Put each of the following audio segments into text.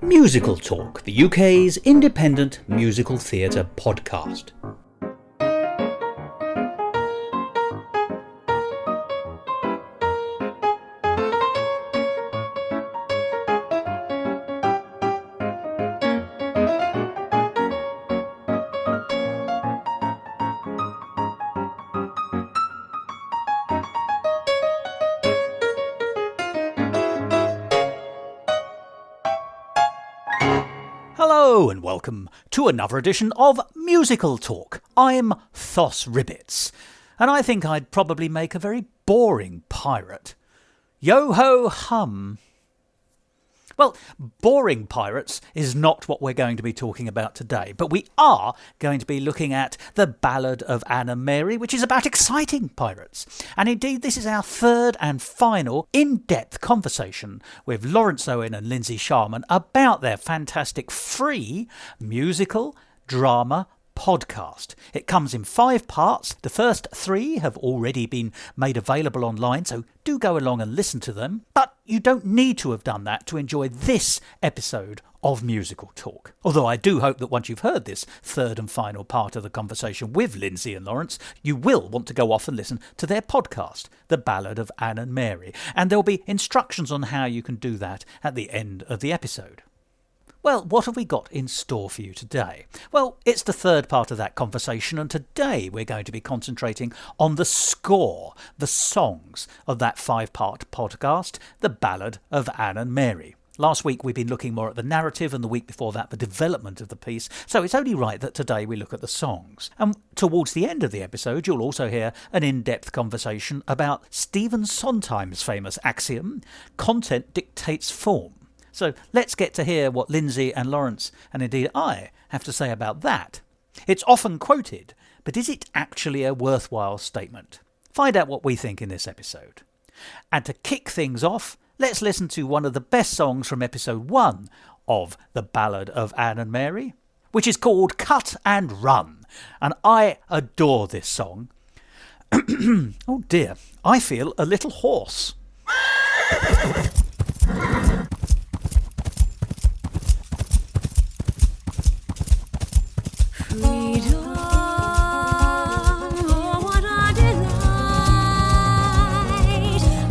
Musical Talk, the UK's independent musical theatre podcast. Hello and welcome to another edition of Musical Talk. I'm Thos Ribbits, and I think I'd probably make a very boring pirate. Yo-ho-hum. Well, boring pirates is not what we're going to be talking about today, but we are going to be looking at the Ballad of Anne and Mary, which is about exciting pirates. And indeed, this is our third and final in-depth conversation with Lawrence Owen and Lindsay Sharman about their fantastic free musical drama podcast. It comes in 5 parts. The first 3 have already been made available online, so do go along and listen to them. But you don't need to have done that to enjoy this episode of Musical Talk. Although I do hope that once you've heard this third and final part of the conversation with Lindsay and Lawrence, you will want to go off and listen to their podcast, The Ballad of Anne and Mary. And there'll be instructions on how you can do that at the end of the episode. Well, what have we got in store for you today? Well, it's the third part of that conversation, and today we're going to be concentrating on the score, the songs of that 5-part podcast, The Ballad of Anne and Mary. Last week we've been looking more at the narrative, and the week before that the development of the piece, so it's only right that today we look at the songs. And towards the end of the episode you'll also hear an in-depth conversation about Stephen Sondheim's famous axiom, content dictates form. So let's get to hear what Lindsay and Lawrence, and indeed I, have to say about that. It's often quoted, but is it actually a worthwhile statement? Find out what we think in this episode. And to kick things off, let's listen to one of the best songs from episode 1 of The Ballad of Anne and Mary, which is called Cut and Run. And I adore this song. Oh dear, I feel a little hoarse. Freedom, oh what a delight.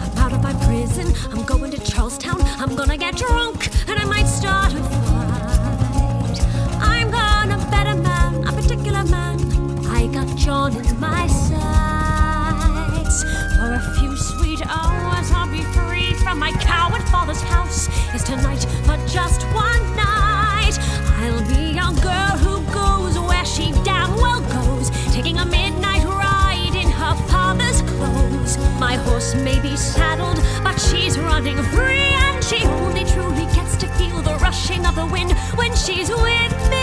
I'm out of my prison, I'm going to Charlestown, I'm gonna get drunk, and I might start a fight. I'm gonna bet a man, a particular man, I got John in my sights. For a few sweet hours I'll be free from my coward father's house. It's tonight, but just one night. I'll be a girl who goes where she damn well goes, taking a midnight ride in her father's clothes. My horse may be saddled, but she's running free, and she only truly gets to feel the rushing of the wind when she's with me.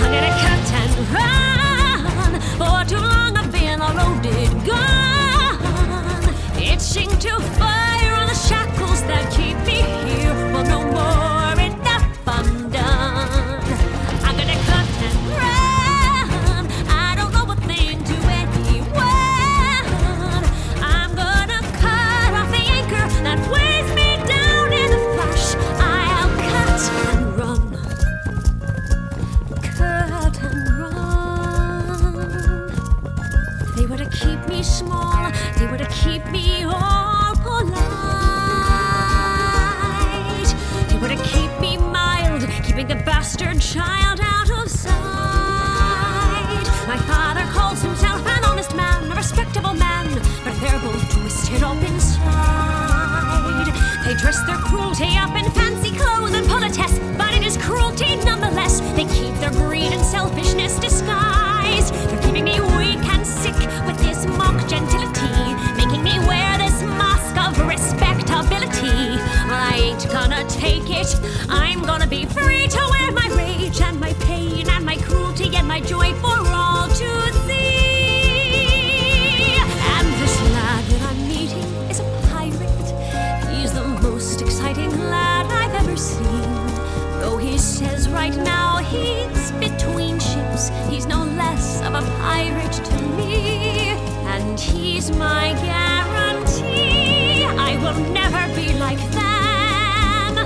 I'm gonna cut and run, for too long I've been a loaded gun, itching to fire on the shackles that keep me here. Well, no more, enough, I'm done. I'm gonna cut and run, I don't know a thing to anyone. I'm gonna cut off the anchor that weighs me down in a flash. I'll cut and run, cut and run. They were to keep me small, they were to keep me all polite. They were to keep me mild, keeping the bastard child out of sight. My father calls himself an honest man, a respectable man, but they're both twisted up inside. They dress their cruelty up in fancy clothes and politesse, but it is cruelty nonetheless. They keep their greed and selfishness disguised. They're keeping me weak and sick with this mock gentility, making me wear this mask of respectability. Well, I ain't gonna take it. I'm gonna be free to wear my rage and my pain and my cruelty and my joy for all to see. And this lad that I'm meeting is a pirate. He's the most exciting lad I've ever seen. Though he says right now he's between ships, he's no less of a pirate to me. And he's my guarantee I will never be like them.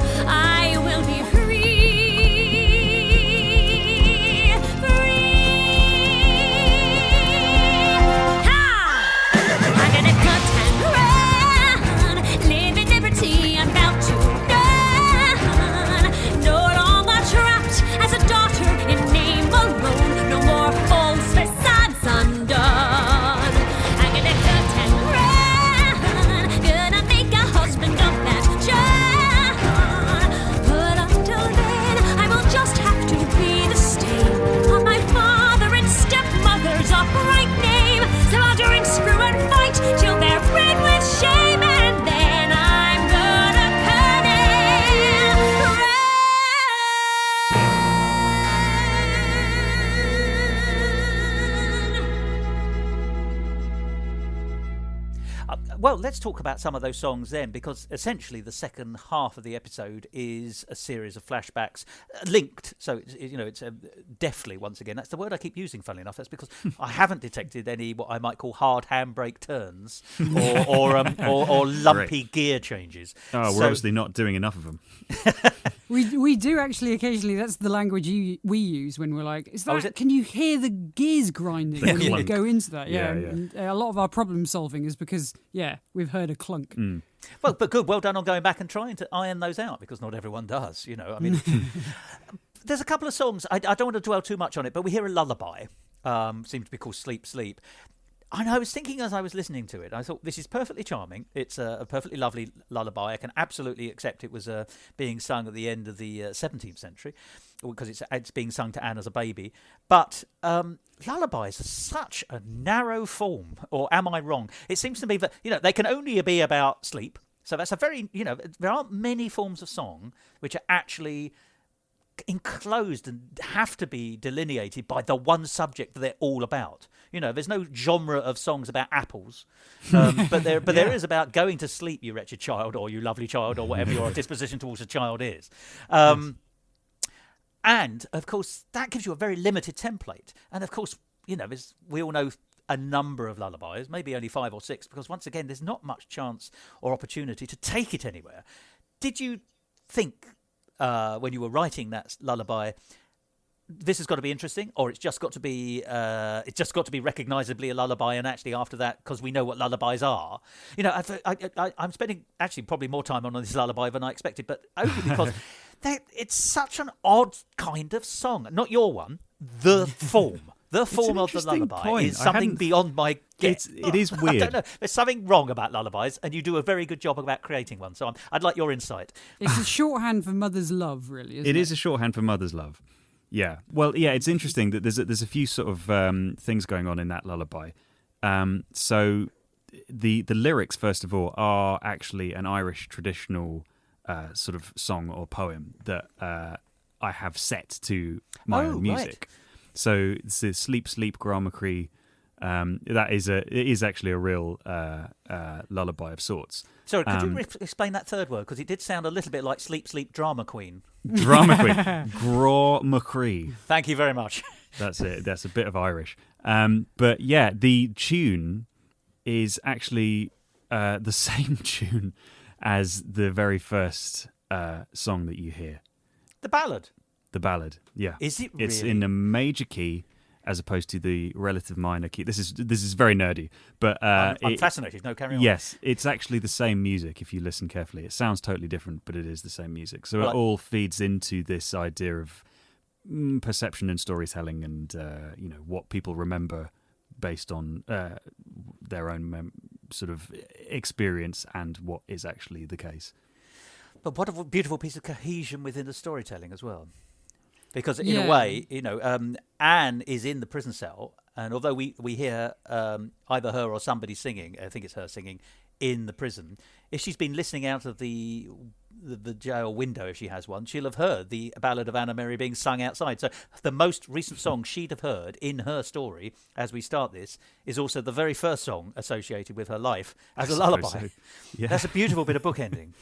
Well, let's talk about some of those songs then, because essentially the second half of the episode is a series of flashbacks linked. So, it's deftly, once again, that's the word I keep using, funnily enough. That's because I haven't detected any what I might call hard handbrake turns or lumpy gear changes. Oh, we're obviously not doing enough of them. We do actually occasionally. That's the language we use when we're like, is that? Can you hear the gears grinding when you go into that? Yeah. And a lot of our problem solving is because we've heard a clunk. Well, but good. Well done on going back and trying to iron those out, because not everyone does. I mean, there's a couple of songs. I don't want to dwell too much on it, but we hear a lullaby. Seems to be called Sleep, Sleep. And I was thinking as I was listening to it, I thought, this is perfectly charming. It's a perfectly lovely lullaby. I can absolutely accept it was being sung at the end of the 17th century, because it's being sung to Anne as a baby. But lullabies are such a narrow form, or am I wrong? It seems to me that, they can only be about sleep. So that's a very, there aren't many forms of song which are actually enclosed and have to be delineated by the one subject that they're all about. There's no genre of songs about apples, but there is about going to sleep, you wretched child, or you lovely child, or whatever your disposition towards a child is. And of course that gives you a very limited template. And of course, we all know a number of lullabies, maybe only 5 or 6, because once again there's not much chance or opportunity to take it anywhere. Did you think, when you were writing that lullaby, this has got to be interesting, or it's just got to be recognisably a lullaby, and actually after that, because we know what lullabies are, I'm spending actually probably more time on this lullaby than I expected, but only because it's such an odd kind of song. Not your one, the form. The form of the lullaby is something beyond my guess. It is weird. I don't know. There's something wrong about lullabies, and you do a very good job about creating one. So I'd like your insight. It's a shorthand for mother's love, really, isn't it? It is a shorthand for mother's love. Yeah. Well, yeah, it's interesting that there's a few sort of things going on in that lullaby. So the lyrics, first of all, are actually an Irish traditional sort of song or poem that I have set to my own music. Right. So it's the Sleep, Sleep, Grá Macrí. It is actually a real lullaby of sorts. Sorry, could you explain that third word? Because it did sound a little bit like Sleep, Sleep, Drama Queen. Drama Queen. Grá Macrí. Thank you very much. That's it. That's a bit of Irish. But yeah, the tune is actually the same tune as the very first song that you hear. The Ballad. The Ballad, yeah. Is it really? It's in a major key as opposed to the relative minor key. This is very nerdy, but I'm fascinated. No, carry on. Yes, it's actually the same music if you listen carefully. It sounds totally different, but it is the same music. So it all feeds into this idea of perception and storytelling, and what people remember based on their own sort of experience and what is actually the case. But what a beautiful piece of cohesion within the storytelling as well. Because in a way, Anne is in the prison cell, and although we hear either her or somebody singing, I think it's her singing, in the prison, if she's been listening out of the jail window, if she has one, she'll have heard the Ballad of Anna Mary being sung outside. So the most recent song she'd have heard in her story, as we start this, is also the very first song associated with her life as a lullaby. So. Yeah. That's a beautiful bit of bookending.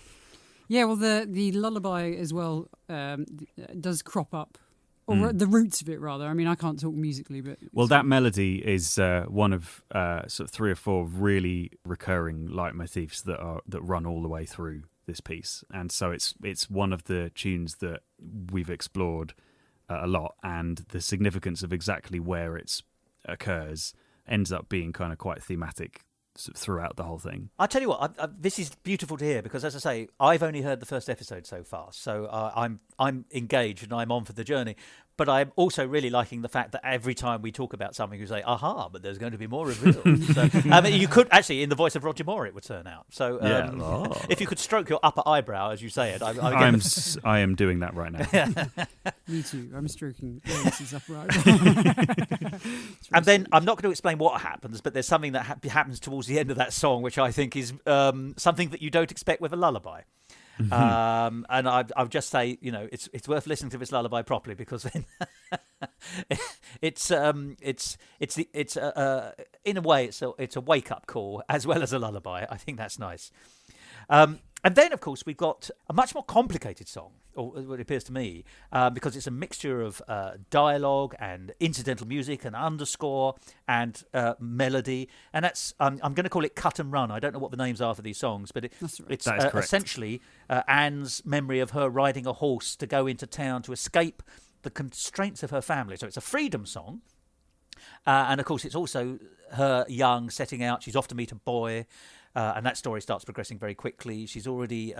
Yeah, well, the lullaby as well does crop up, or the roots of it, rather. I mean, I can't talk musically, but... Well, that melody is one of sort of 3 or 4 really recurring leitmotifs that run all the way through this piece. And so it's one of the tunes that we've explored a lot, and the significance of exactly where it occurs ends up being kind of quite thematic throughout the whole thing. I tell you what, this is beautiful to hear, because as I say, I've only heard the first episode so far, so I'm engaged and I'm on for the journey. But I'm also really liking the fact that every time we talk about something, you say, aha, but there's going to be more revealed. So, you could actually, in the voice of Roger Moore, it would turn out. So if you could stroke your upper eyebrow as you say it. I am doing that right now. Me too. I'm stroking Lawrence's upper eyebrow. And then I'm not going to explain what happens, but there's something that happens towards the end of that song, which I think is something that you don't expect with a lullaby. And I'll just say, it's worth listening to this lullaby properly, because then it's in a way it's a wake up call as well as a lullaby. I think that's nice. And then, of course, we've got a much more complicated song, or what it appears to me, because it's a mixture of dialogue and incidental music and underscore and melody. And that's I'm going to call it Cut and Run. I don't know what the names are for these songs, but it's essentially Anne's memory of her riding a horse to go into town to escape the constraints of her family. So it's a freedom song. And, of course, it's also her young, setting out. She's off to meet a boy. And that story starts progressing very quickly. She's already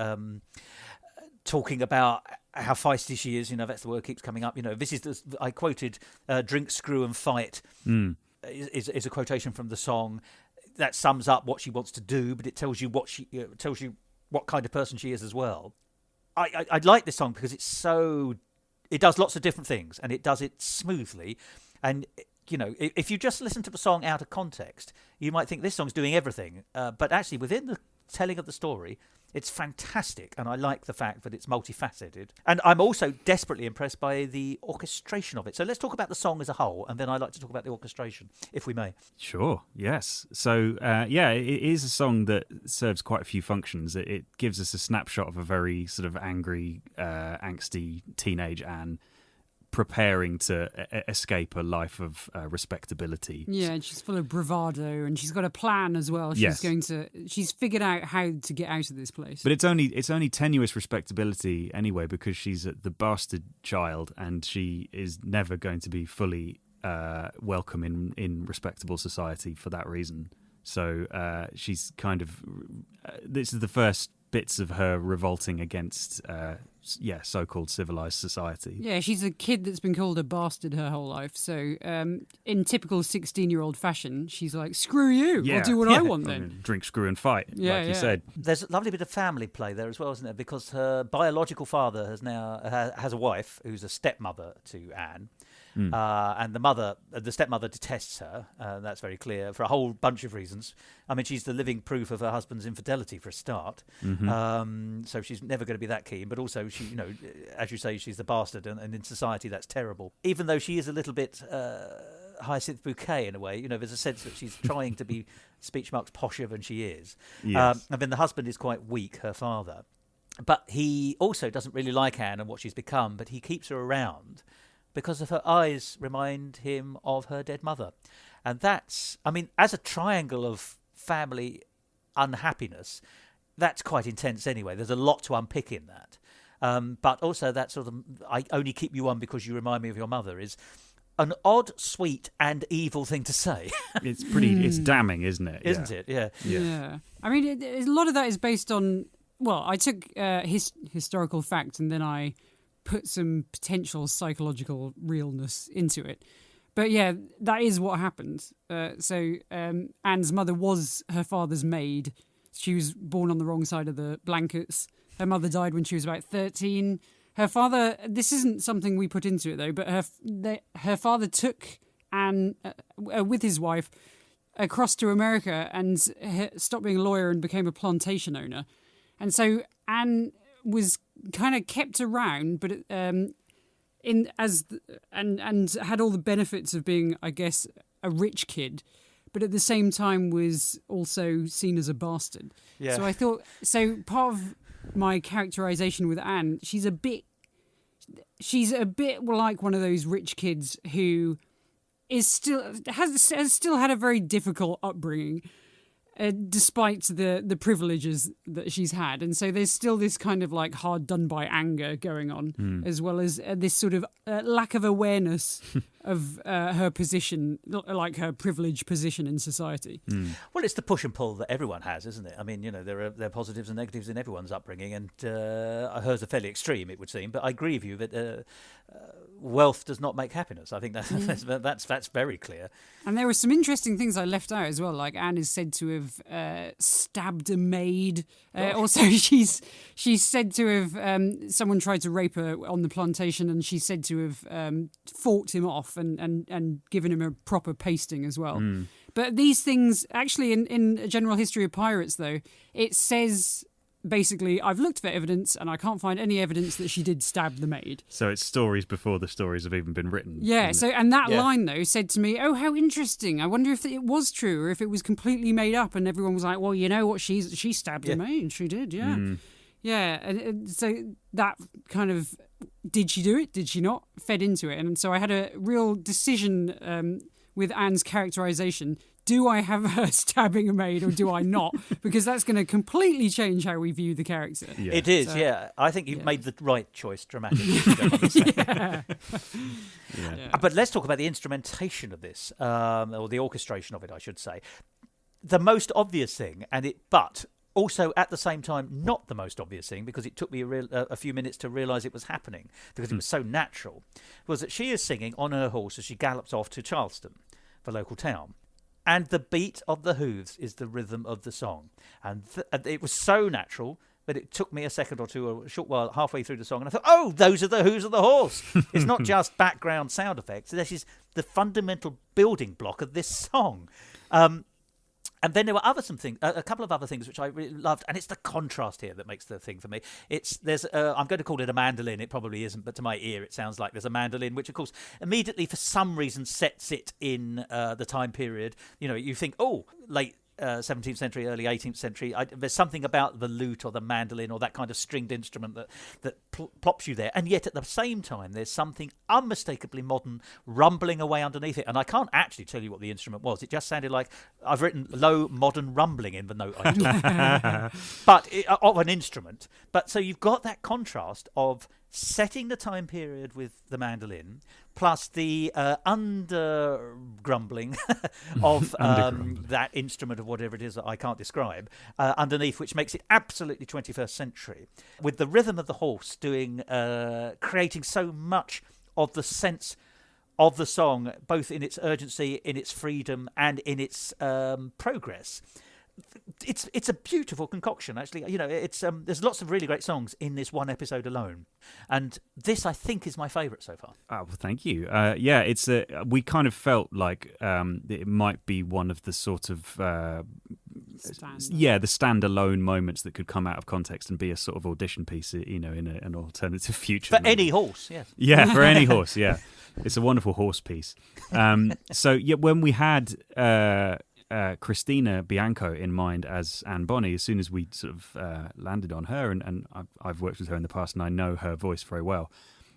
talking about how feisty she is. That's the word keeps coming up. This is I quoted "drink, screw, and fight" is a quotation from the song that sums up what she wants to do, but it tells you what kind of person she is as well. I like this song because it does lots of different things, and it does it smoothly. And if you just listen to the song out of context, you might think this song's doing everything. But actually, within the telling of the story, it's fantastic. And I like the fact that it's multifaceted. And I'm also desperately impressed by the orchestration of it. So let's talk about the song as a whole, and then I'd like to talk about the orchestration, if we may. Sure, yes. So, it is a song that serves quite a few functions. It gives us a snapshot of a very sort of angry, angsty teenage Anne, preparing to escape a life of respectability. Yeah, and she's full of bravado, and she's got a plan as well. She's figured out how to get out of this place. But it's only tenuous respectability anyway, because she's the bastard child, and she is never going to be fully welcome in respectable society for that reason. So she's kind of this is the first bits of her revolting against so-called civilized society. Yeah, she's a kid that's been called a bastard her whole life. So in typical 16-year-old fashion, she's like, screw you, I'll do what I want then. Drink, screw and fight, like you said. There's a lovely bit of family play there as well, isn't there? Because her biological father has a wife who's a stepmother to Anne. And the stepmother detests her. That's very clear for a whole bunch of reasons. I mean, she's the living proof of her husband's infidelity for a start. So she's never going to be that keen. But also, she, as you say, she's the bastard, and in society that's terrible. Even though she is a little bit Hyacinth Bouquet in a way, there's a sense that she's trying to be speech marks posher than she is. Yes. And then the husband is quite weak, her father. But he also doesn't really like Anne and what she's become. But he keeps her around because of her eyes remind him of her dead mother. And that's, as a triangle of family unhappiness, that's quite intense anyway. There's a lot to unpick in that. But also that sort of, I only keep you on because you remind me of your mother, is an odd, sweet and evil thing to say. It's it's damning, isn't it? Isn't it? Yeah. A lot of that is based on, I took historical fact and then I put some potential psychological realness into it. But yeah, that is what happened. So Anne's mother was her father's maid. She was born on the wrong side of the blankets. Her mother died when she was about 13. Her father, this isn't something we put into it though, but her father took Anne with his wife across to America and stopped being a lawyer and became a plantation owner. And so Anne was kind of kept around, but and had all the benefits of being, I guess, a rich kid, but at the same time was also seen as a bastard. Yeah. So I thought, part of my characterization with Anne, she's a bit like one of those rich kids who has still had a very difficult upbringing. Despite the privileges that she's had. And so there's still this kind of like hard done by anger going on, as well as this sort of lack of awareness of her position, like her privileged position in society. Well, it's the push and pull that everyone has, isn't it? I mean, there are positives and negatives in everyone's upbringing, and hers are fairly extreme, it would seem. But I agree with you that wealth does not make happiness. I think that's very clear. And there were some interesting things I left out as well. Like Anne is said to have stabbed a maid. Also, she's said to have someone tried to rape her on the plantation, and she's said to have fought him off and given him a proper pasting as well. But these things, actually, in A General History of Pirates, though, it says basically, I've looked for evidence and I can't find any evidence that she did stab the maid. So it's stories before the stories have even been written. Yeah, and that line, though, said to me, oh, how interesting. I wonder if it was true or if it was completely made up and everyone was like, well, you know what, she stabbed the maid. She did, yeah. Yeah, and so that kind of, did she do it? Did she not? Fed into it. And so I had a real decision with Anne's characterization. Do I have her stabbing a maid or do I not? Because that's going to completely change how we view the character. Yeah. It is, so, I think you've made the right choice dramatically. But let's talk about the instrumentation of this, or the orchestration of it, I should say. The most obvious thing, but also, at the same time, not the most obvious thing, because it took me a few minutes to realise it was happening, because it was so natural, was that she is singing on her horse as she gallops off to Charleston, the local town. And the beat of the hooves is the rhythm of the song. And it was so natural that it took me a second or two, a short while, halfway through the song, and I thought, oh, those are the hooves of the horse. It's not just background sound effects. This is the fundamental building block of this song. And then there were a couple of other things which I really loved, and it's the contrast here that makes the thing for me. I'm going to call it a mandolin. It probably isn't, but to my ear, it sounds like there's a mandolin, which of course immediately, for some reason, sets it in the time period. You know, you think, oh, late 17th century, early 18th century. There's something about the lute or the mandolin or that kind of stringed instrument that plops you there. And yet at the same time, there's something unmistakably modern rumbling away underneath it. And I can't actually tell you what the instrument was. It just sounded like I've written low modern rumbling in the note I took. But of an instrument. But so you've got that contrast of setting the time period with the mandolin, plus the under-grumbling of that instrument of whatever it is that I can't describe underneath, which makes it absolutely 21st century, with the rhythm of the horse creating so much of the sense of the song, both in its urgency, in its freedom, and in its progress. It's a beautiful concoction, actually. You know, there's lots of really great songs in this one episode alone, and this I think is my favourite so far. Oh, well, thank you. We kind of felt like it might be one of the sort of the standalone moments that could come out of context and be a sort of audition piece, you know, in an alternative future. For any horse, yes. Yeah, for any horse, yeah. It's a wonderful horse piece. When we had Christina Bianco in mind as Anne Bonny, as soon as we sort of landed on her, and I've worked with her in the past and I know her voice very well,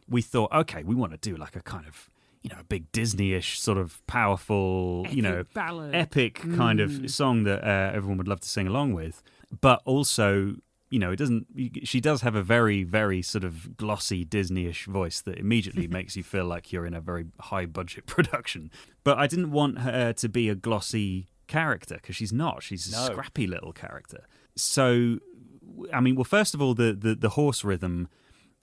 we thought, okay, we want to do like a kind of, you know, a big Disney-ish sort of powerful, ballad. Epic kind of song that everyone would love to sing along with. But also, you know, she does have a very, very sort of glossy Disney-ish voice that immediately makes you feel like you're in a very high-budget production. But I didn't want her to be a glossy character, because she's not. She's a scrappy little character. So, I mean, well, first of all, the horse rhythm,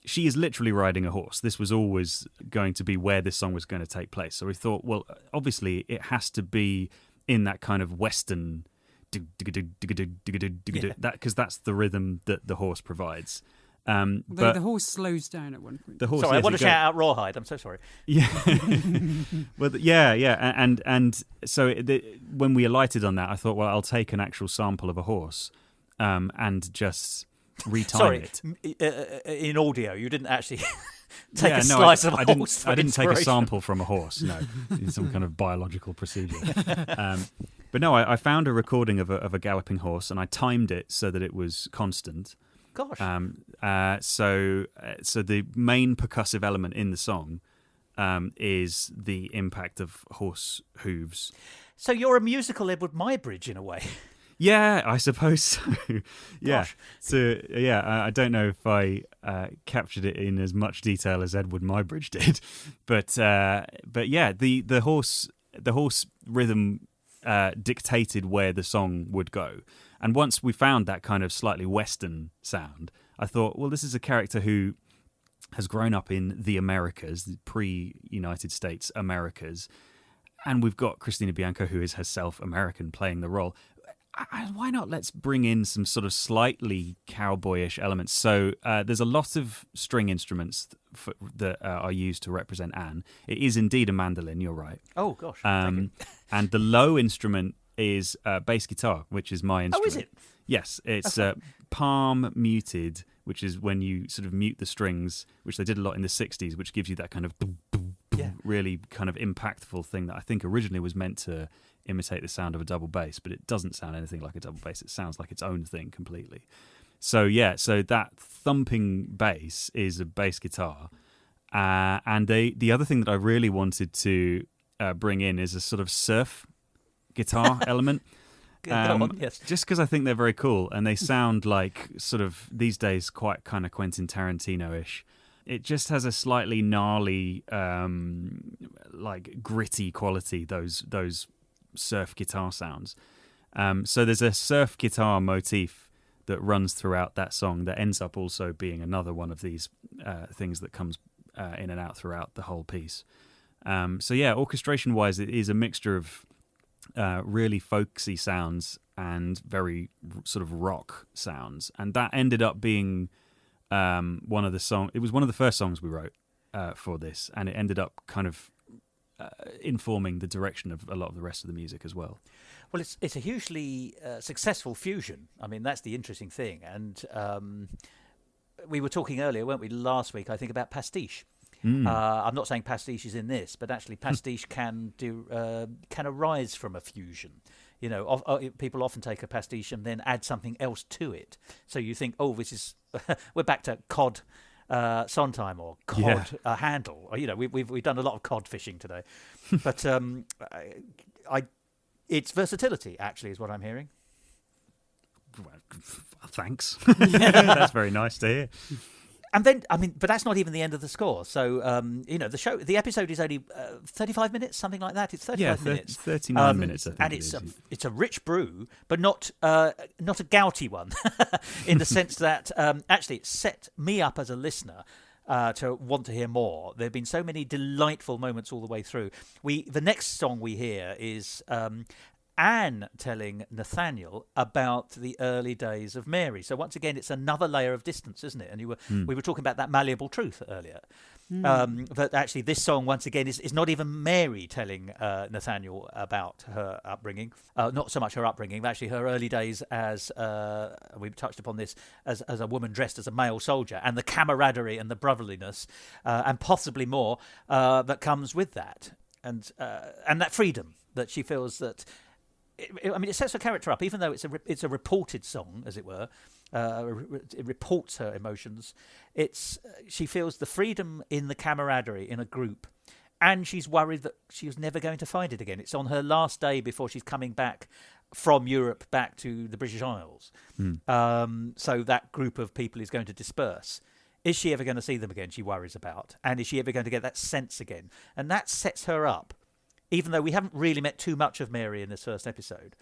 she is literally riding a horse. This was always going to be where this song was going to take place. So we thought, well, obviously it has to be in that kind of Western, that, because that's the rhythm that the horse provides. But the horse slows down at one point. Sorry, I want to shout out Rawhide. I'm so sorry. Yeah, well, and so when we alighted on that, I thought, well, I'll take an actual sample of a horse, and just retime it. In audio, you didn't actually take a slice of a horse. I didn't take a sample from a horse. No, in some kind of biological procedure. But no, I found a recording of a galloping horse, and I timed it so that it was constant. Gosh. So the main percussive element in the song is the impact of horse hooves. So you're a musical Edward Muybridge in a way. Yeah, I suppose so. Yeah. Gosh. So I don't know if I captured it in as much detail as Edward Muybridge did, but yeah, the horse rhythm dictated where the song would go. And once we found that kind of slightly Western sound, I thought, well, this is a character who has grown up in the Americas, the pre-United States Americas, and we've got Christina Bianco, who is herself American, playing the role. Why not let's bring in some sort of slightly cowboyish elements? So there's a lot of string instruments that are used to represent Anne. It is indeed a mandolin, you're right. Oh, gosh. And the low instrument is bass guitar, which is my instrument. Oh, is it? Yes, it's palm muted, which is when you sort of mute the strings, which they did a lot in the 60s, which gives you that kind of boom, boom, boom, really kind of impactful thing that I think originally was meant to imitate the sound of a double bass, but it doesn't sound anything like a double bass. It sounds like its own thing completely. So that thumping bass is a bass guitar. And the other thing that I really wanted to bring in is a sort of surf guitar element. Yes. Just because I think they're very cool and they sound like sort of these days quite kind of Quentin Tarantino-ish. It just has a slightly gnarly, like gritty quality, those surf guitar sounds. So there's a surf guitar motif that runs throughout that song that ends up also being another one of these things that comes in and out throughout the whole piece. Orchestration-wise, it is a mixture of really folksy sounds and very sort of rock sounds, and that ended up being one of the songs. It was one of the first songs we wrote for this, and it ended up kind of informing the direction of a lot of the rest of the music as well. Well, it's a hugely successful fusion. I mean, that's the interesting thing. And we were talking earlier, weren't we, last week, I think, about pastiche. I'm not saying pastiche is in this, but actually pastiche can arise from a fusion. You know, people often take a pastiche and then add something else to it. So you think, oh, this is we're back to cod Sondheim or cod Handel. You know, we've done a lot of cod fishing today, but it's versatility actually is what I'm hearing. Well, thanks. That's very nice to hear. And then, I mean, but that's not even the end of the score. So, the episode is only 35 minutes, something like that. It's 35 minutes. 39 minutes, I think. And it's a rich brew, but not a gouty one, in the sense that actually it set me up as a listener to want to hear more. There have been so many delightful moments all the way through. The next song we hear is Anne telling Nathaniel about the early days of Mary. So once again, it's another layer of distance, isn't it? And we were talking about that malleable truth earlier. But actually, this song, once again, is not even Mary telling Nathaniel about her upbringing. Not so much her upbringing, but actually her early days as, we've touched upon this, as a woman dressed as a male soldier, and the camaraderie and the brotherliness, and possibly more, that comes with that. And that freedom that she feels that... it sets her character up, even though it's a reported song, as it were. It reports her emotions. She feels the freedom in the camaraderie in a group, and she's worried that she was never going to find it again. It's on her last day before she's coming back from Europe back to the British Isles. So that group of people is going to disperse. Is she ever going to see them again? She worries about, and is she ever going to get that sense again? And that sets her up. Even though we haven't really met too much of Mary in this first episode,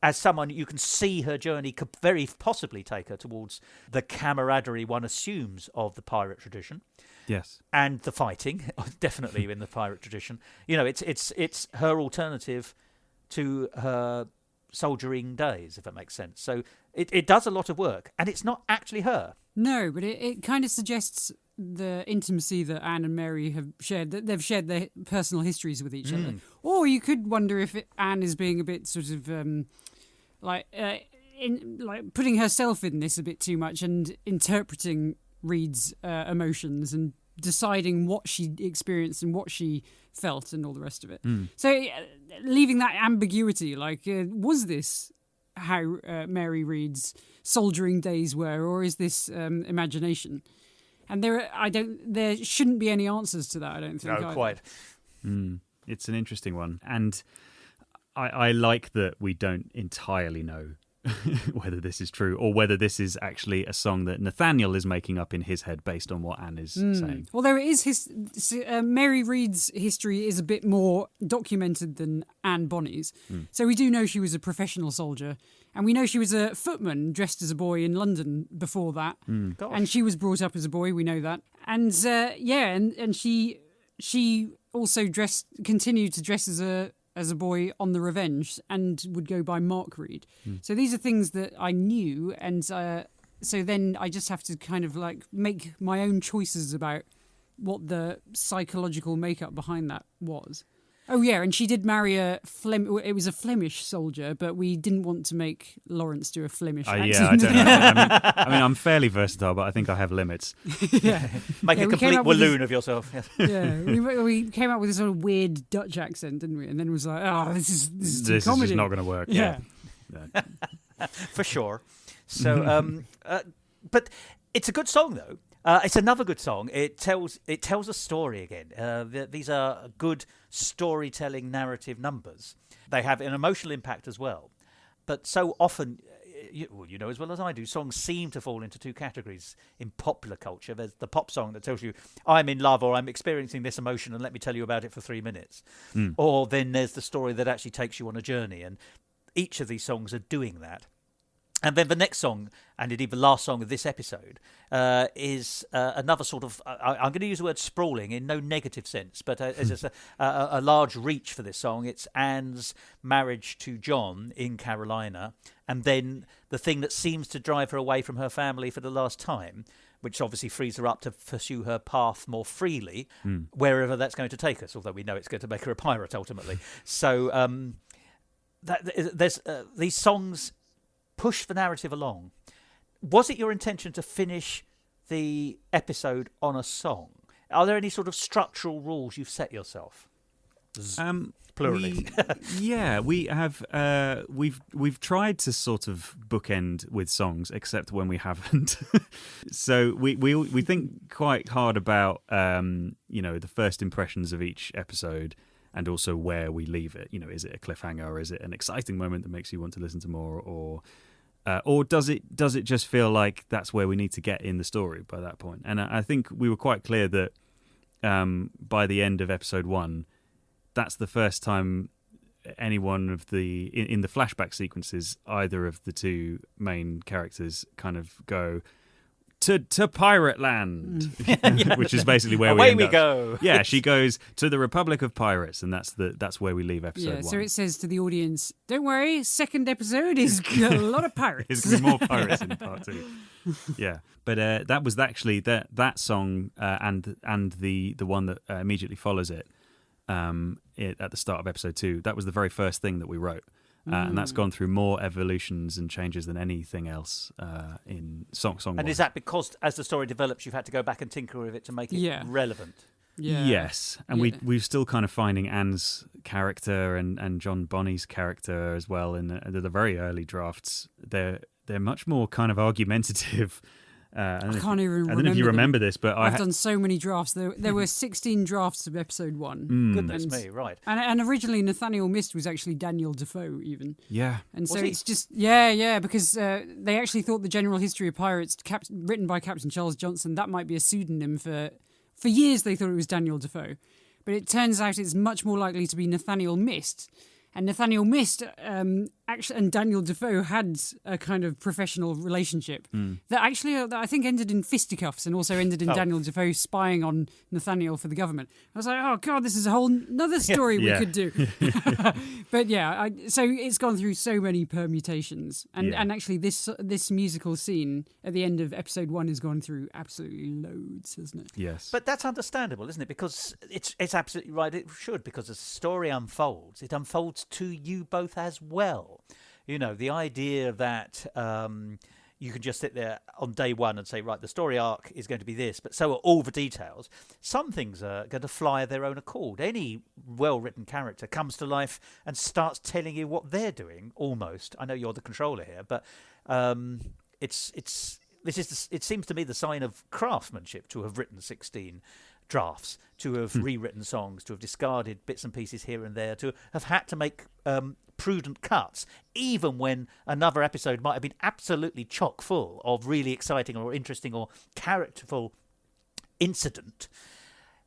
as someone you can see her journey could very possibly take her towards the camaraderie one assumes of the pirate tradition. Yes. And the fighting, definitely in the pirate tradition. You know, it's her alternative to her soldiering days, if that makes sense. So it does a lot of work, and it's not actually her. No, but it kind of suggests the intimacy that Anne and Mary have shared, that they've shared their personal histories with each other. Or you could wonder if Anne is being a bit sort of putting herself in this a bit too much and interpreting Reed's emotions and deciding what she experienced and what she felt and all the rest of it. So leaving that ambiguity, was this how Mary Reed's soldiering days were, or is this imagination? And there shouldn't be any answers to that, I don't think. No, quite. It's an interesting one. And I like that we don't entirely know whether this is true or whether this is actually a song that Nathaniel is making up in his head based on what Anne is saying. Well, there is Mary Reed's history is a bit more documented than Anne Bonny's. So we do know she was a professional soldier, and we know she was a footman dressed as a boy in London before that. And she was brought up as a boy, we know that. And and she also continued to dress as a boy on the Revenge and would go by Mark Reed. So these are things that I knew, and so then I just have to kind of make my own choices about what the psychological makeup behind that was. Oh yeah, and she did marry it was a Flemish soldier, but we didn't want to make Lawrence do a Flemish accent. Yeah, I don't know. I mean, I'm fairly versatile, but I think I have limits. Make a complete walloon of yourself. Yeah, we came up with this sort of weird Dutch accent, didn't we? And then it was like, oh, this is too comedy. Is just not going to work. Yeah. For sure. So, but it's a good song though. It's another good song. It tells a story again. These are good storytelling narrative numbers. They have an emotional impact as well. But so often, you know as well as I do, songs seem to fall into two categories in popular culture. There's the pop song that tells you, I'm in love or I'm experiencing this emotion and let me tell you about it for 3 minutes. Or then there's the story that actually takes you on a journey. And each of these songs are doing that. And then the next song, and indeed the last song of this episode, is another sort of, I'm going to use the word sprawling in no negative sense, but it's a large reach for this song. It's Anne's marriage to John in Carolina, and then the thing that seems to drive her away from her family for the last time, which obviously frees her up to pursue her path more freely, wherever that's going to take us, although we know it's going to make her a pirate ultimately. So there's these songs push the narrative along. Was it your intention to finish the episode on a song? Are there any sort of structural rules you've set yourself? Plurally. We have. We've tried to sort of bookend with songs, except when we haven't. So we think quite hard about the first impressions of each episode. And also where we leave it. You know, is it a cliffhanger or is it an exciting moment that makes you want to listen to more, or does it just feel like that's where we need to get in the story by that point? And I think we were quite clear that by the end of episode 1, that's the first time any one of in the flashback sequences, either of the two main characters kind of go to Pirate Land, which is basically where away we go. Yeah, she goes to the Republic of Pirates, and that's where we leave episode 1. So it says to the audience, "Don't worry, second episode is a lot of pirates. There's gonna be more pirates in part 2." Yeah, but that was actually that song and the one that immediately follows it at the start of episode 2. That was the very first thing that we wrote. And that's gone through more evolutions and changes than anything else in song. And is that because as the story develops, you've had to go back and tinker with it to make it relevant? Yeah. Yes, and we're still kind of finding Anne's character and John Bonny's character as well in the very early drafts. They're much more kind of argumentative. I can't even remember. I don't know if you remember this, but I've done so many drafts. There were 16 drafts of episode 1. Goodness me, right. And originally Nathaniel Mist was actually Daniel Defoe even. Yeah. And so it's just, because they actually thought The General History of Pirates, written by Captain Charles Johnson, that might be a pseudonym for years they thought it was Daniel Defoe. But it turns out it's much more likely to be Nathaniel Mist. And Nathaniel Mist actually, and Daniel Defoe had a kind of professional relationship that I think ended in fisticuffs and also ended in Daniel Defoe spying on Nathaniel for the government. I was like, oh God, this is a whole another story we could do. But so it's gone through so many permutations, and actually this musical scene at the end of episode 1 has gone through absolutely loads, hasn't it? Yes. But that's understandable, isn't it? Because it's absolutely right. It should, because as the story unfolds, it unfolds to you both as well. You know, the idea that you can just sit there on day 1 and say, right, the story arc is going to be this, but so are all the details. Some things are going to fly of their own accord. Any well-written character comes to life and starts telling you what they're doing, almost. I know you're the controller here, but it seems to me the sign of craftsmanship to have written 16 drafts, to have rewritten songs, to have discarded bits and pieces here and there, to have had to make prudent cuts, even when another episode might have been absolutely chock full of really exciting or interesting or characterful incident.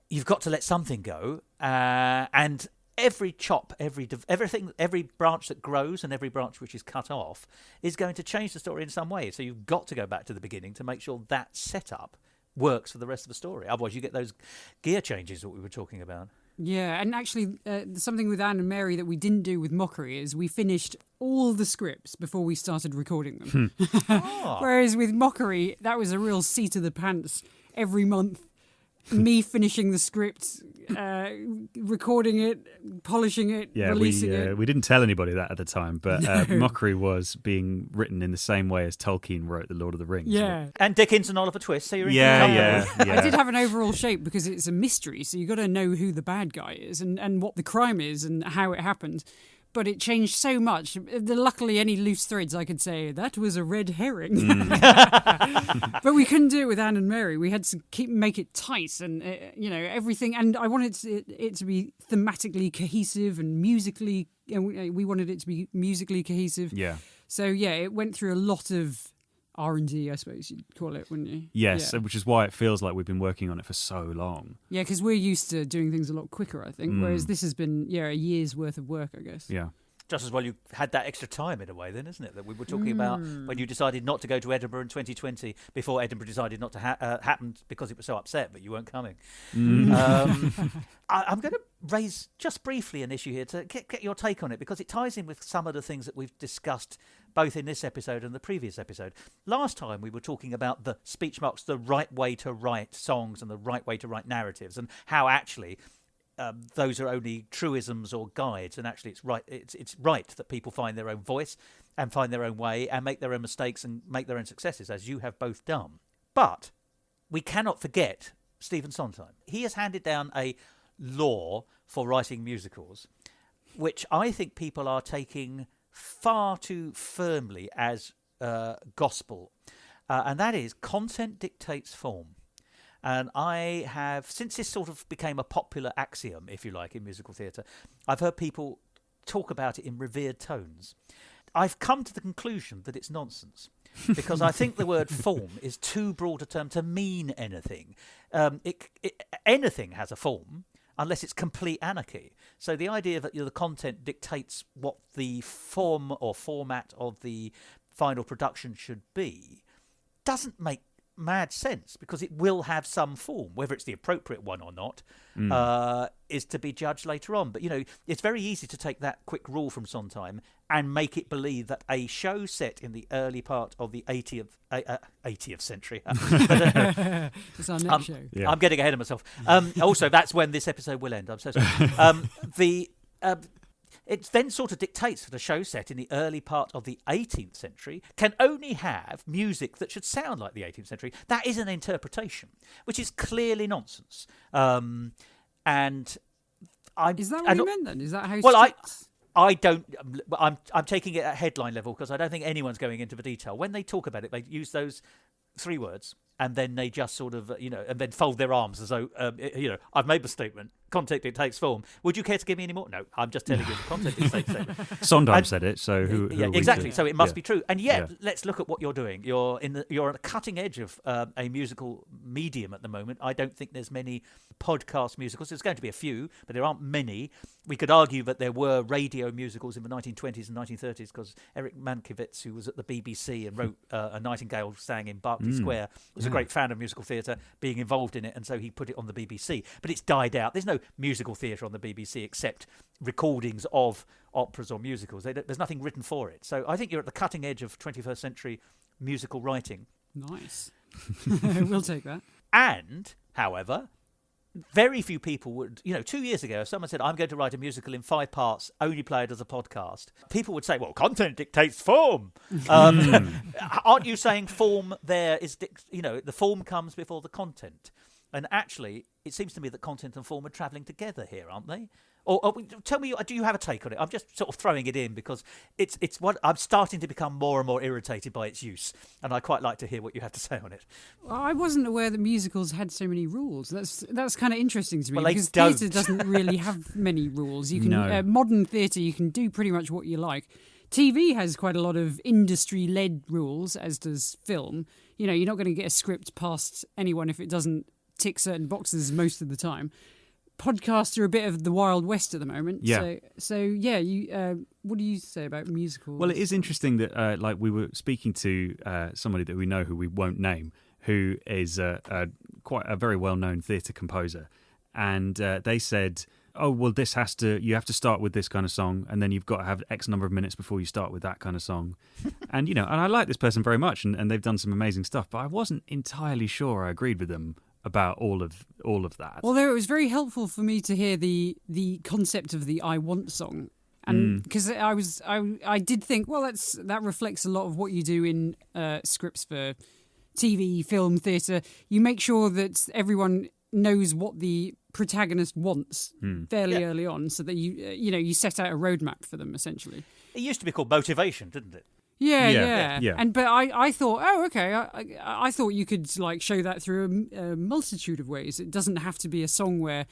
You've got to let something go, and every chop, everything, every branch that grows and every branch which is cut off is going to change the story in some way. So you've got to go back to the beginning to make sure that setup works for the rest of the story. Otherwise, you get those gear changes that we were talking about. Yeah, and actually, something with Anne and Mary that we didn't do with Mockery is we finished all the scripts before we started recording them. Whereas with Mockery, that was a real seat of the pants every month. me finishing the script, recording it, polishing it, releasing it. We didn't tell anybody that at the time, but Mockery was being written in the same way as Tolkien wrote The Lord of the Rings. Yeah. And Dickens and Oliver Twist, so you're in yeah. I did have an overall shape because it's a mystery, so you've got to know who the bad guy is and what the crime is and how it happened. But it changed so much. Luckily, any loose threads, I could say, that was a red herring. But we couldn't do it with Anne and Mary. We had to make it tight and, everything. And I wanted it to be thematically cohesive and musically... we wanted it to be musically cohesive. Yeah. So, yeah, it went through a lot of R&D, I suppose you'd call it, wouldn't you? Yes, yeah. Which is why it feels like we've been working on it for so long. Yeah, because we're used to doing things a lot quicker, I think, whereas this has been, a year's worth of work, I guess. Yeah. Just as well you had that extra time in a way then, isn't it? That we were talking about when you decided not to go to Edinburgh in 2020 before Edinburgh decided not to happen because it was so upset, but you weren't coming. I'm going to raise just briefly an issue here to get your take on it because it ties in with some of the things that we've discussed both in this episode and the previous episode. Last time we were talking about the speech marks, the right way to write songs and the right way to write narratives and how actually... those are only truisms or guides, and actually it's right that people find their own voice and find their own way and make their own mistakes and make their own successes, as you have both done. But we cannot forget Stephen Sondheim. He has handed down a law for writing musicals, which I think people are taking far too firmly as gospel, and that is content dictates form. And I have, since this sort of became a popular axiom, if you like, in musical theatre, I've heard people talk about it in revered tones. I've come to the conclusion that it's nonsense, because I think the word form is too broad a term to mean anything. Anything has a form, unless it's complete anarchy. So the idea that the content dictates what the form or format of the final production should be doesn't make mad sense, because it will have some form. Whether it's the appropriate one or not is to be judged later on. But it's very easy to take that quick rule from Sondheim and make it believe that a show set in the early part of the 80th century it's our next show. I'm getting ahead of myself. Also, that's when this episode will end. I'm so sorry. It then sort of dictates that a show set in the early part of the 18th century can only have music that should sound like the 18th century. That is an interpretation, which is clearly nonsense. Is that what you meant then? Is that how? Well, I don't. I'm taking it at headline level because I don't think anyone's going into the detail. When they talk about it, they use those three words, and then they just sort of, and then fold their arms as though, I've made the statement. Content dictates form. Would you care to give me any more? No, I'm just telling you the content dictates statement. Sondheim said it, so who exactly. So it must be true. And yet, let's look at what you're doing. You're at the cutting edge of a musical medium at the moment. I don't think there's many podcast musicals. There's going to be a few, but there aren't many. We could argue that there were radio musicals in the 1920s and 1930s because Eric Mankiewicz, who was at the BBC and wrote A Nightingale Sang in Berkeley Square, was a great fan of musical theatre, being involved in it, and so he put it on the BBC. But it's died out. There's no musical theatre on the BBC except recordings of operas or musicals. There's nothing written for it. So I think you're at the cutting edge of 21st century musical writing. Nice. We'll take that. And, however, very few people would, 2 years ago, if someone said, I'm going to write a musical in 5 parts, only play it as a podcast, people would say, well, content dictates form. Aren't you saying form there is, the form comes before the content? And actually, it seems to me that content and form are travelling together here, aren't they? Or tell me, do you have a take on it? I'm just sort of throwing it in because it's what I'm starting to become more and more irritated by its use, and I quite like to hear what you have to say on it. Well, I wasn't aware that musicals had so many rules. That's kind of interesting to me, well, because theatre doesn't really have many rules. You can modern theatre, you can do pretty much what you like. TV has quite a lot of industry-led rules, as does film. You're not going to get a script past anyone if it doesn't tick certain boxes most of the time. Podcasts are a bit of the Wild West at the moment. Yeah. What do you say about musicals? Well, it is interesting that we were speaking to somebody that we know who we won't name, who is quite a very well-known theatre composer, and they said, oh, well, you have to start with this kind of song, and then you've got to have X number of minutes before you start with that kind of song. And, and I like this person very much, and they've done some amazing stuff, but I wasn't entirely sure I agreed with them about all of that. Although it was very helpful for me to hear the concept of the "I Want" song, and because I did think, well, that reflects a lot of what you do in scripts for TV, film, theatre. You make sure that everyone knows what the protagonist wants fairly early on, so that you set out a roadmap for them essentially. It used to be called motivation, didn't it? Yeah. But I thought, oh, okay. I thought you could show that through a multitude of ways. It doesn't have to be a song where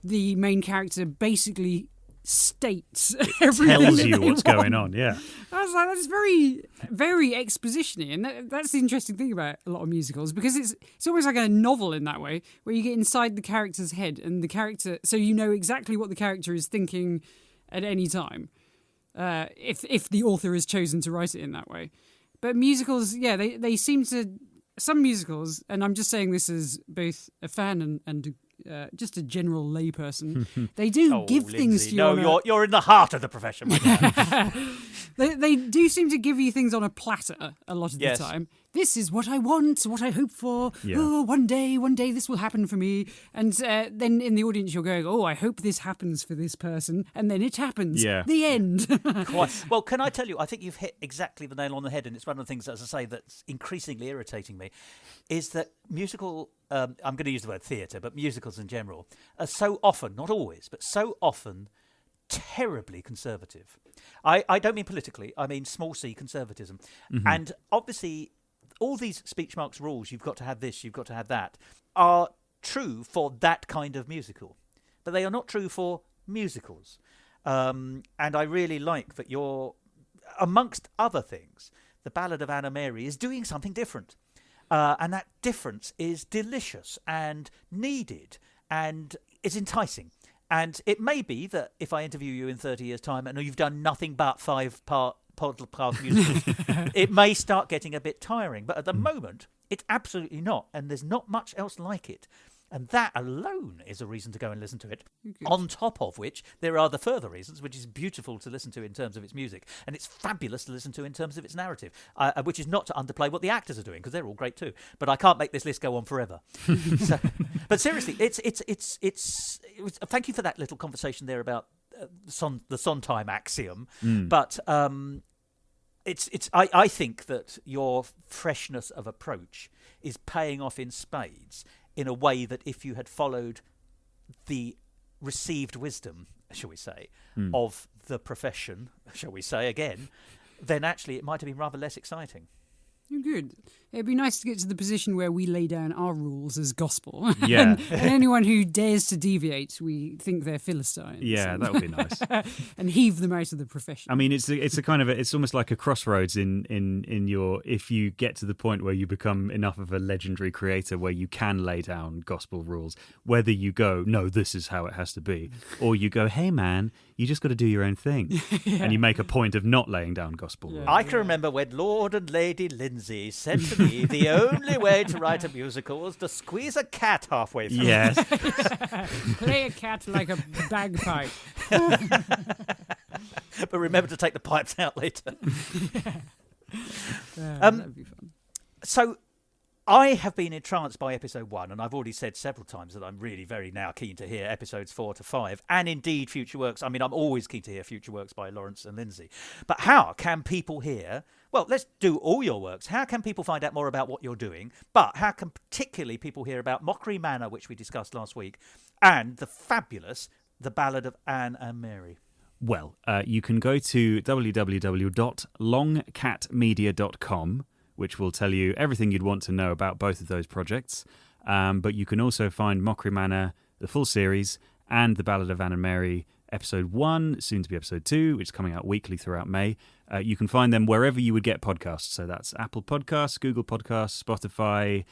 the main character basically states everything. Tells you what's going on. Yeah. I was like, that's very, very exposition-y, and that's the interesting thing about a lot of musicals, because it's almost like a novel in that way, where you get inside the character's head, and the character, so you know exactly what the character is thinking at any time. If the author has chosen to write it in that way. But musicals, they seem to... Some musicals, and I'm just saying this as both a fan and just a general layperson, they do give Lindsay, things to you. No, you're in the heart of the profession. They do seem to give you things on a platter a lot of the time. This is what I want, what I hope for. Yeah. Oh, one day this will happen for me. And then in the audience you're going, oh, I hope this happens for this person. And then it happens. Yeah. The end. Well, can I tell you, I think you've hit exactly the nail on the head, and it's one of the things, as I say, that's increasingly irritating me, is that musical, I'm going to use the word theatre, but musicals in general, are so often, not always, but so often terribly conservative. I don't mean politically, I mean small c conservatism. Mm-hmm. And obviously all these speech marks rules, you've got to have this, you've got to have that, are true for that kind of musical. But they are not true for musicals. And I really like that you're, amongst other things, the Ballad of Anna Mary is doing something different. And that difference is delicious and needed and is enticing. And it may be that if I interview you in 30 years' time and you've done nothing but 5-part musicals, it may start getting a bit tiring. But at the moment, it's absolutely not. And there's not much else like it. And that alone is a reason to go and listen to it. Okay. On top of which, there are the further reasons, which is beautiful to listen to in terms of its music. And it's fabulous to listen to in terms of its narrative, which is not to underplay what the actors are doing, because they're all great too. But I can't make this list go on forever. But seriously, it's thank you for that little conversation there about the Sondheim axiom. But I think that your freshness of approach is paying off in spades, in a way that if you had followed the received wisdom, shall we say, of the profession, shall we say again, then actually it might have been rather less exciting. Good. It'd be nice to get to the position where we lay down our rules as gospel. Yeah. and anyone who dares to deviate, we think they're Philistines. Yeah, that would be nice. And heave them out of the profession. I mean, it's a kind of it's almost like a crossroads in your, if you get to the point where you become enough of a legendary creator where you can lay down gospel rules, whether you go, no, this is how it has to be, or you go, hey man, you just got to do your own thing. And you make a point of not laying down gospel rules. I can remember when Lord and Lady Lindsay said to me, the only way to write a musical is to squeeze a cat halfway through. Yes. Play a cat like a bagpipe. But remember to take the pipes out later. That'd be fun. So I have been entranced by episode 1, and I've already said several times that I'm really very now keen to hear episodes 4 to 5, and indeed future works. I mean, I'm always keen to hear future works by Lawrence and Lindsay. But how can people hear... Well, let's do all your works. How can people find out more about what you're doing? But how can particularly people hear about Mockery Manor, which we discussed last week, and the fabulous The Ballad of Anne and Mary? Well, you can go to www.longcatmedia.com, which will tell you everything you'd want to know about both of those projects. But you can also find Mockery Manor, the full series, and The Ballad of Anne and Mary, episode 1, soon to be episode 2, which is coming out weekly throughout May. You can find them wherever you would get podcasts. So that's Apple Podcasts, Google Podcasts, Spotify,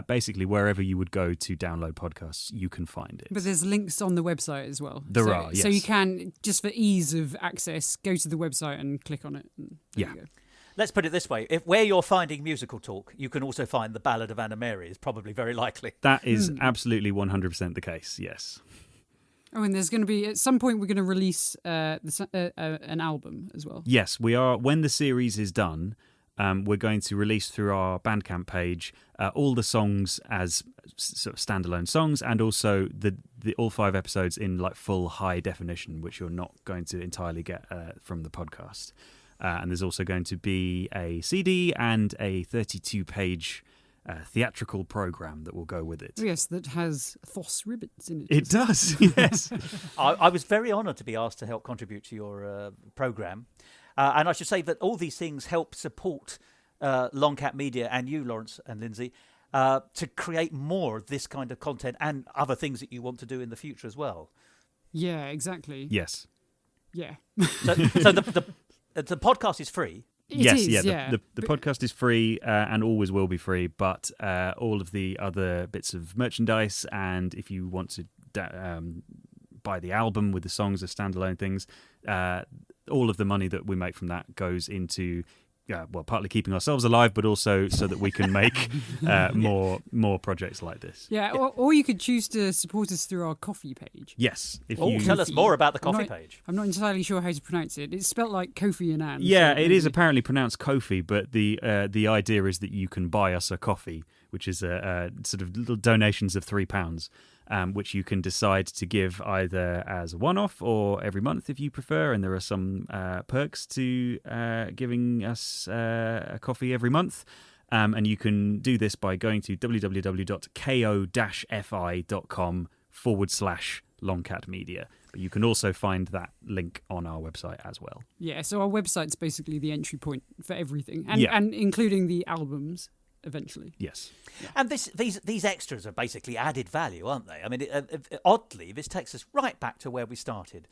basically wherever you would go to download podcasts, you can find it. But there's links on the website as well. There are, yes. So you can, just for ease of access, go to the website and click on it. And there you go. Let's put it this way. If where you're finding musical talk, you can also find The Ballad of Anna Mary is probably very likely. That is absolutely 100% the case, yes. Oh, and there's going to be, at some point, we're going to release an album as well. Yes, we are. When the series is done, we're going to release through our Bandcamp page all the songs as sort of standalone songs, and also the all 5 episodes in like full high definition, which you're not going to entirely get from the podcast. And there's also going to be a CD and a 32-page theatrical program that will go with it. Yes, that has Thos Ribbits in it. It does, yes. I was very honoured to be asked to help contribute to your program. And I should say that all these things help support Longcat Media and you, Lawrence and Lindsay, to create more of this kind of content and other things that you want to do in the future as well. Yeah, exactly. Yes. Yeah. So the podcast is free. The podcast is free and always will be free, but all of the other bits of merchandise, and if you want to buy the album with the songs as standalone things, all of the money that we make from that goes into partly keeping ourselves alive, but also so that we can make more projects like this. Yeah, or you could choose to support us through our Ko-fi page. Yes. Tell us more about the Ko-fi page. I'm not entirely sure how to pronounce it. It's spelt like Kofi and Ann. Yeah, so it is apparently pronounced Ko-fi, but the idea is that you can buy us a coffee, which is a sort of little donations of £3. Which you can decide to give either as a one-off or every month if you prefer. And there are some perks to giving us a coffee every month. And you can do this by going to www.ko-fi.com/Longcat Media. But you can also find that link on our website as well. Yeah, so our website's basically the entry point for everything, and including the albums. Eventually. Yes. Yeah. And these extras are basically added value, aren't they? I mean, oddly, this takes us right back to where we started.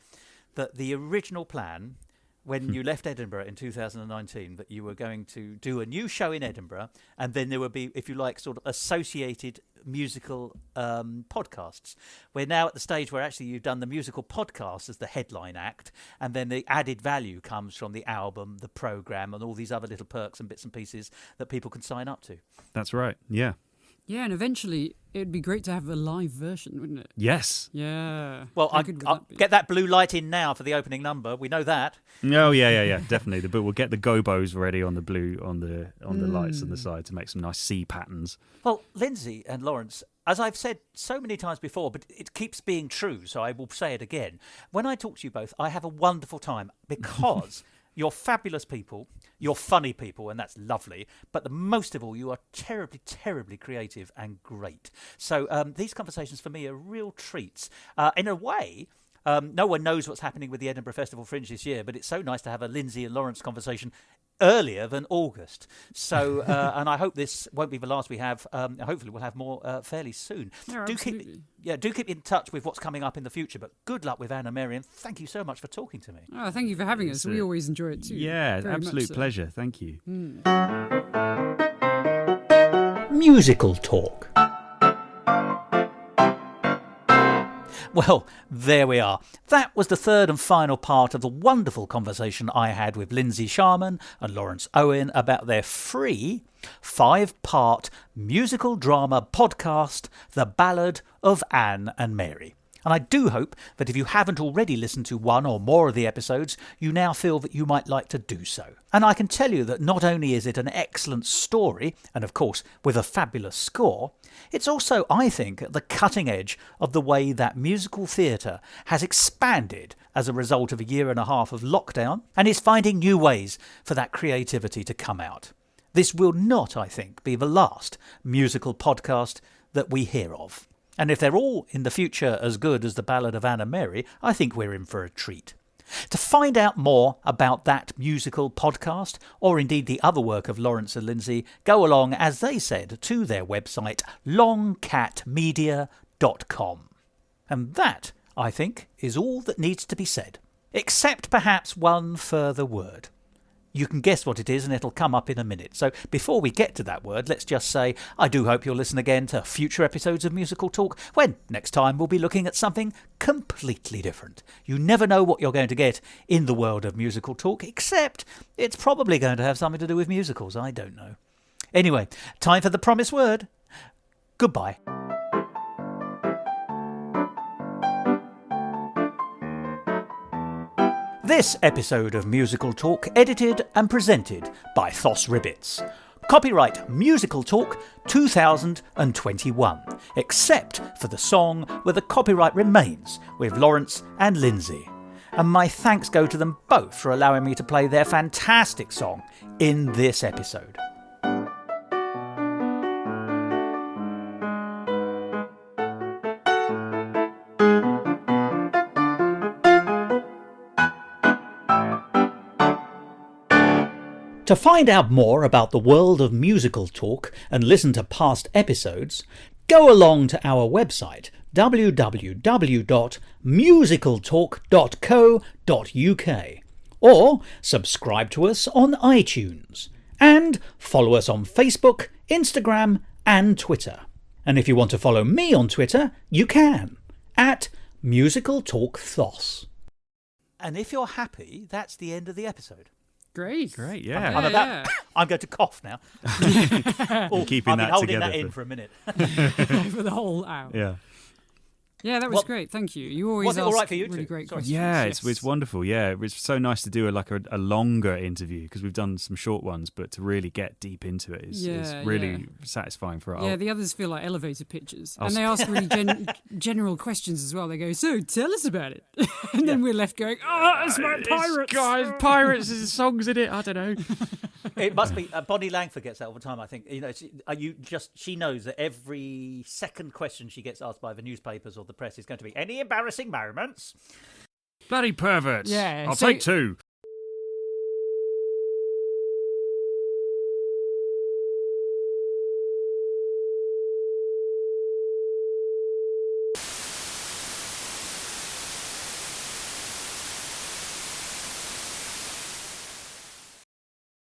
That the original plan, when you left Edinburgh in 2019, that you were going to do a new show in Edinburgh, and then there would be, if you like, sort of associated musical podcasts. We're now at the stage where actually you've done the musical podcast as the headline act, and then the added value comes from the album, the program, and all these other little perks and bits and pieces that people can sign up to. That's right. Yeah. Yeah, and eventually it'd be great to have a live version, wouldn't it? Yes. Yeah. Well, I'll get that blue light in now for the opening number. We know that. Oh yeah, definitely. But we'll get the gobos ready on the blue on the lights on the side to make some nice C patterns. Well, Lindsay and Lawrence, as I've said so many times before, but it keeps being true, so I will say it again. When I talk to you both, I have a wonderful time because you're fabulous people, you're funny people, and that's lovely. But most of all, you are terribly, terribly creative and great. So these conversations for me are real treats. In a way, no one knows what's happening with the Edinburgh Festival Fringe this year, but it's so nice to have a Lindsay and Lawrence conversation earlier than August. So, and I hope this won't be the last we have. Hopefully we'll have more fairly soon. Yeah, do keep in touch with what's coming up in the future, but good luck with Anna Mary, and thank you so much for talking to me. Oh, thank you for having us. We always enjoy it too. Yeah, Very absolute so. pleasure. Thank you. Musical talk. Well, there we are. That was the third and final part of the wonderful conversation I had with Lindsay Sharman and Lawrence Owen about their free 5-part musical drama podcast, The Ballad of Anne and Mary. And I do hope that if you haven't already listened to one or more of the episodes, you now feel that you might like to do so. And I can tell you that not only is it an excellent story, and of course with a fabulous score, it's also, I think, at the cutting edge of the way that musical theatre has expanded as a result of a year and a half of lockdown, and is finding new ways for that creativity to come out. This will not, I think, be the last musical podcast that we hear of. And if they're all in the future as good as The Ballad of Anne and Mary, I think we're in for a treat. To find out more about that musical podcast, or indeed the other work of Lawrence and Lindsay, go along, as they said, to their website, longcatmedia.com. And that, I think, is all that needs to be said. Except perhaps one further word. You can guess what it is, and it'll come up in a minute. So before we get to that word, let's just say I do hope you'll listen again to future episodes of Musical Talk, when next time we'll be looking at something completely different. You never know what you're going to get in the world of Musical Talk, except it's probably going to have something to do with musicals. I don't know. Anyway, time for the promised word. Goodbye. This episode of Musical Talk edited and presented by Thos Ribbits. Copyright Musical Talk 2021, except for the song where the copyright remains with Lawrence and Lindsay. And my thanks go to them both for allowing me to play their fantastic song in this episode. To find out more about the world of Musical Talk and listen to past episodes, go along to our website www.musicaltalk.co.uk or subscribe to us on iTunes and follow us on Facebook, Instagram and Twitter. And if you want to follow me on Twitter, you can, at Musical Talk Thos. And if you're happy, that's the end of the episode. Great, yeah. I'm going to cough now. Keeping I've been that holding together that in for a minute. for the whole hour. Yeah. Yeah, that was great. Thank you. You always was it all right ask for you really too? great Sorry. questions. Yeah, Yes. it's wonderful. Yeah, it's so nice to do a longer interview because we've done some short ones, but to really get deep into it is really satisfying for us. Yeah, the others feel like elevator pitches. And they ask really general questions as well. They go, so tell us about it. And then we're left going, it's about pirates. Guys, pirates, there's songs in it. I don't know. It must be. Bonnie Langford gets that all the time, I think. She knows that every second question she gets asked by the newspapers or the press is going to be, any embarrassing moments? Bloody perverts. Yeah, I'll so- take two.